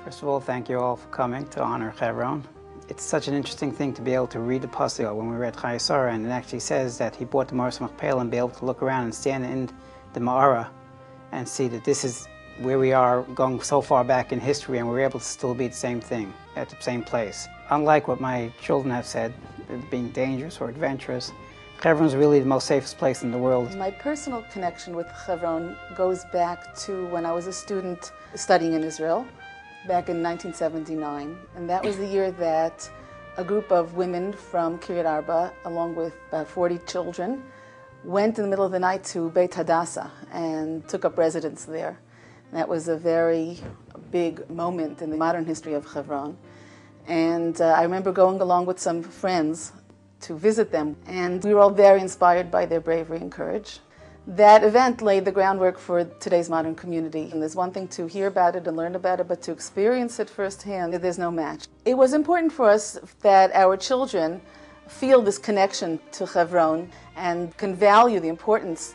First of all, thank you all for coming to honor Hebron. It's such an interesting thing to be able to read the Pasuk when we read Chayei Sarah, and it actually says that he bought the Maras Machpelah and be able to look around and stand in the Ma'ara and see that this is where we are going so far back in history, and we're able to still be the same thing at the same place. Unlike what my children have said, being dangerous or adventurous, Hebron is really the most safest place in the world. My personal connection with Hebron goes back to when I was a student studying in Israel, back in 1979. And that was the year that a group of women from Kiryat Arba, along with about 40 children, went in the middle of the night to Beit Hadassah and took up residence there. And that was a very big moment in the modern history of Hebron. And I remember going along with some friends to visit them, and we were all very inspired by their bravery and courage. That event laid the groundwork for today's modern community. And there's one thing to hear about it and learn about it, but to experience it firsthand, there's no match. It was important for us that our children feel this connection to Hebron and can value the importance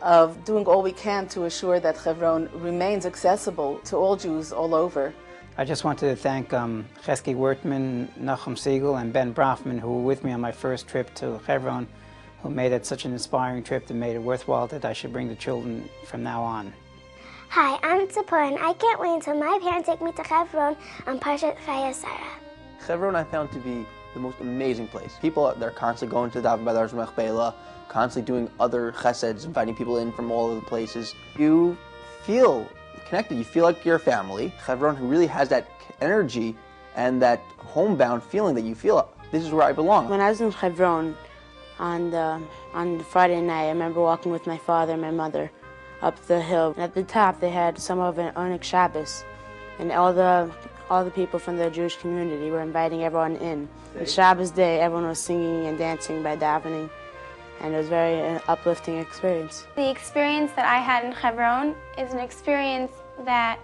of doing all we can to assure that Hebron remains accessible to all Jews all over. I just wanted to thank Chesky Wertman, Nachum Siegel, and Ben Brafman, who were with me on my first trip to Hebron, who made it such an inspiring trip that made it worthwhile that I should bring the children from now on. Hi, I'm Tzipor, and I can't wait until my parents take me to Hebron on Parshat Chayei Sarah. Hebron I found to be the most amazing place. People, they're constantly going to daven by the Maras Machpelah, constantly doing other cheseds, inviting people in from all over the places. You feel connected, you feel like you're a family. Hebron really has that energy and that homebound feeling that you feel, this is where I belong. When I was in Hebron on Friday night, I remember walking with my father and my mother up the hill. And at the top they had some of an Onik Shabbos, and all the people from the Jewish community were inviting everyone in. On Shabbos day, everyone was singing and dancing by davening, and it was a very uplifting experience. The experience that I had in Hebron is an experience that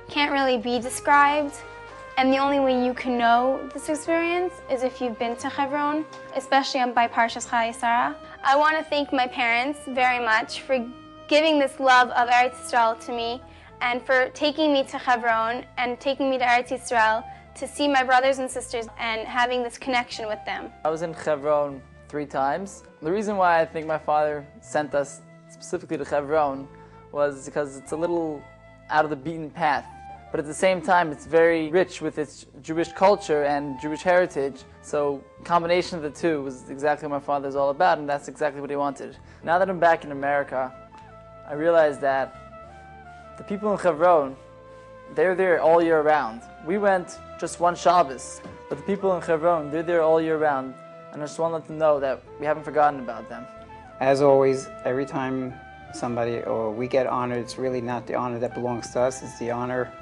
can't really be described, and the only way you can know this experience is if you've been to Hebron, especially by Parshas Chayei Sarah. I want to thank my parents very much for giving this love of Eretz Yisrael to me, and for taking me to Hebron and taking me to Eretz Yisrael to see my brothers and sisters and having this connection with them. I was in Hebron 3 times. The reason why I think my father sent us specifically to Hebron was because it's a little out of the beaten path, but at the same time it's very rich with its Jewish culture and Jewish heritage, so a combination of the two was exactly what my father's all about, and that's exactly what he wanted. Now that I'm back in America, I realized that the people in Hebron, they're there all year round. We went just one Shabbos, but the people in Hebron, they're there all year round, and I just want to let them know that we haven't forgotten about them. As always, every time somebody or we get honored, it's really not the honor that belongs to us, it's the honor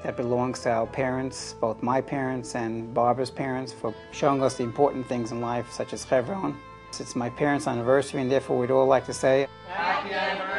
that belongs to our parents, both my parents and Barbara's parents, for showing us the important things in life, such as Hebron. It's my parents' anniversary, and therefore we'd all like to say, Happy anniversary!